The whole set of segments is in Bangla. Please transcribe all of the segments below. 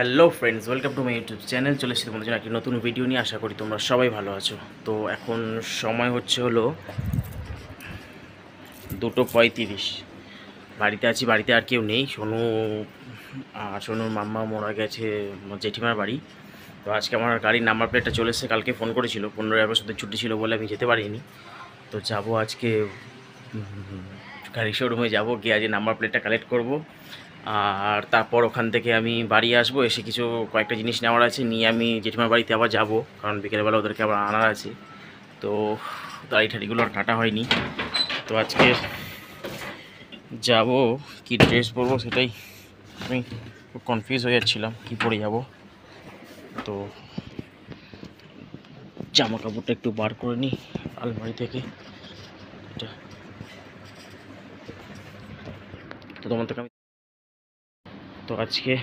Hello friends, welcome to my YouTube channel. চলে এসেছি তোমাদের জন্য একটি নতুন ভিডিও নিয়ে। আশা করি তোমরা সবাই ভালো আছো। তো এখন সময় হলো 2:35। বাড়িতে আছি, বাড়িতে আর কেউ নেই। সোনুর মাম্মা মোরা গেছে জেঠিমার বাড়ি। তো আজকে আমার গাড়ির নাম্বার প্লেটটা চলে এসেছে। কালকে ফোন করেছিল, 15 আগস্টের ছুটি ছিল বলে আমি যেতে পারিনি। তো যাবো আজকে গাড়ি শোরুমে যাবো, গিয়ে আজকে নাম্বার প্লেটটা কালেক্ট করব। আর তারপর ওখান থেকে আমি বাড়ি আসবো, এসে কয়েকটা জিনিস নেওয়ার আছে, নিয়ে আমি জেঠিমার বাড়িতে আবার যাব, কারণ বিকেলবেলা ওদেরকে আবার আনার আছে। তো গাড়ি ঠাড়িগুলো আর কাটা হয়নি। তো আজকে যাব, কি ড্রেস পরবো সেটাই আমি খুব কনফিউজ হয়ে যাচ্ছিলাম, কি পরে যাব। তো জামা কাপড়টা একটু বার করে নিই আলমারি থেকে। এটা তো তোমাদের আমি তো আজকে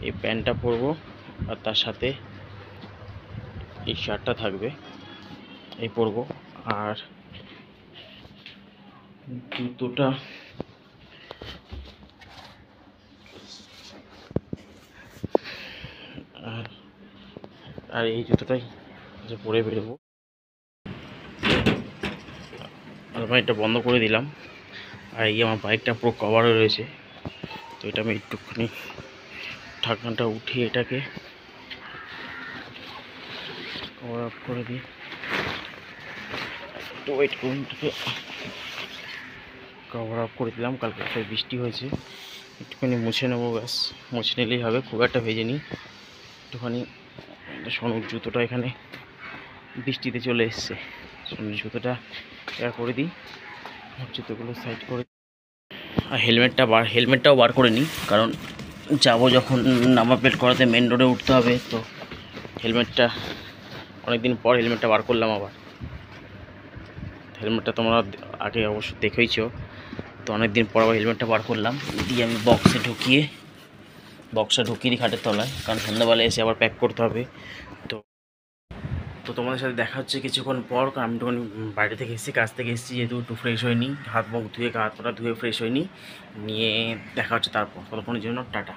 এই প্যান্টটা পরবো, আর তার সাথে এই শার্টটা থাকবে, এই পরবো। আর জুতোটা আর এই জুতোটাই যে পরে বেরোবো। আলমারিটা বন্ধ করে দিলাম। আর এই আমার বাইকটা পুরো কভারও রয়েছে। তো এটা আমি একটুখানি ঢাকনাটা উঠিয়ে এটাকে কভার আপ করে দিই। একটু ওয়েট করুন, কভার আপ করে দিলাম। কালকে একটা বৃষ্টি হয়েছে, একটুখানি মুছে নেবো, ব্যাস মুছে নিলেই হবে, খুব একটা ভেজে নিই। একটুখানি সোনুর জুতোটা এখানে বৃষ্টিতে চলে এসছে, সোনুর জুতোটা করে দিই, জুতোগুলো সাইড করে। আর হেলমেটটাও বার করে নিই, কারণ যাবো যখন নাম্বার প্লেট করাতে মেন রোডে উঠতে হবে। তো হেলমেটটা অনেকদিন পর হেলমেটটা বার করলাম আবার। হেলমেটটা তোমরা আগে অবশ্য দেখেইছো, তো অনেকদিন পর আবার হেলমেটটা বার করলাম। দিয়ে আমি বক্সটা ঢুকিয়ে দিই খাটের তলায়, কারণ সন্ধ্যাবেলা এসে আবার প্যাক করতে হবে। তো তো তোমাদের সাথে দেখা হচ্ছে কিছুক্ষণ পর, কারণ আমি তখন বাইরে থেকে এসেছি, কাজ থেকে এসেছি, যেহেতু একটু ফ্রেশ হয়নি, হাত মুখ ধুয়ে গা হাত পা ধুয়ে ফ্রেশ হয়নি, নিয়ে দেখা হচ্ছে তারপর। ততক্ষণের জন্য টাটা।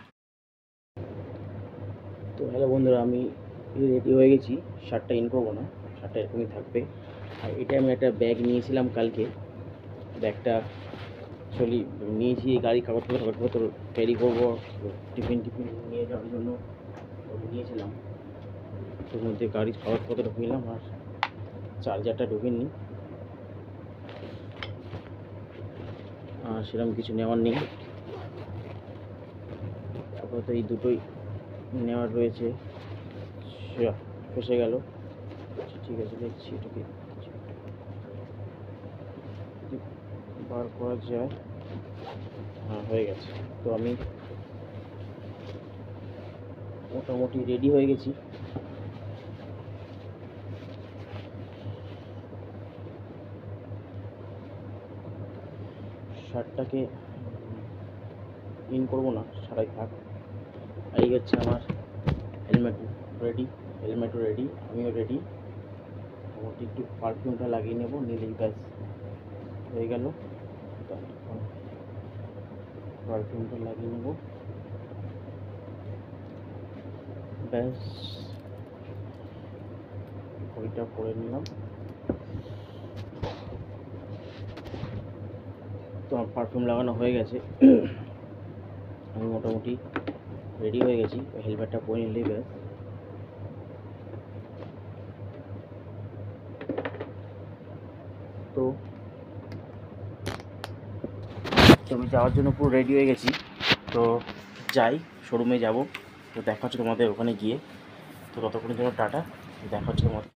তো হ্যালো বন্ধুরা, আমি রেডি হয়ে গেছি। শার্টটা ইন করবো না, শার্টটা এরকমই থাকবে। আর এটা আমি একটা ব্যাগ নিয়েছিলাম কালকে, ব্যাগটা চলি নিয়েছি, গাড়ি কাগজপত্র ক্যারি করবো, টিফিন নিয়ে যাওয়ার জন্য নিয়েছিলাম। তোর মধ্যে গাড়ির কাগজপত্র ঢুকে নিলাম, আর চার্জারটা ঢুকে নিই। আর সেরকম কিছু নেওয়ার নেই আপাতত, এই দুটোই নেওয়ার রয়েছে। ফেসে গেল, ঠিক আছে, দেখছি এটাকে বার করা যায়। হ্যাঁ, হয়ে গেছে। তো আমি মোটামুটি রেডি হয়ে গেছি। শার্টটাকে ইন করবো না, সারাই থাক। এই হচ্ছে আমার হেলমেটও রেডি, আমিও রেডি। মোটামুটি একটু পারফিউমটা লাগিয়ে নেবো, নিলেই ব্যাস হয়ে গেল। পারফিউমটা লাগিয়ে নেব, ব্যাস ঘড়িটা পরে নিলাম। তো আমার পারফিউম লাগানো হয়ে গেছে, আমি মোটামুটি রেডি হয়ে গেছি। হেলমেটটা পরে নিলেই ব্যাস। তো আমি যাওয়ার জন্য পুরো রেডি হয়ে গেছি। তো যাই, শোরুমে যাব। তো দেখা হচ্ছে তোমাদের ওখানে গিয়ে। তো ততক্ষণের জন্য টাটা, দেখা হচ্ছে তোমাদের।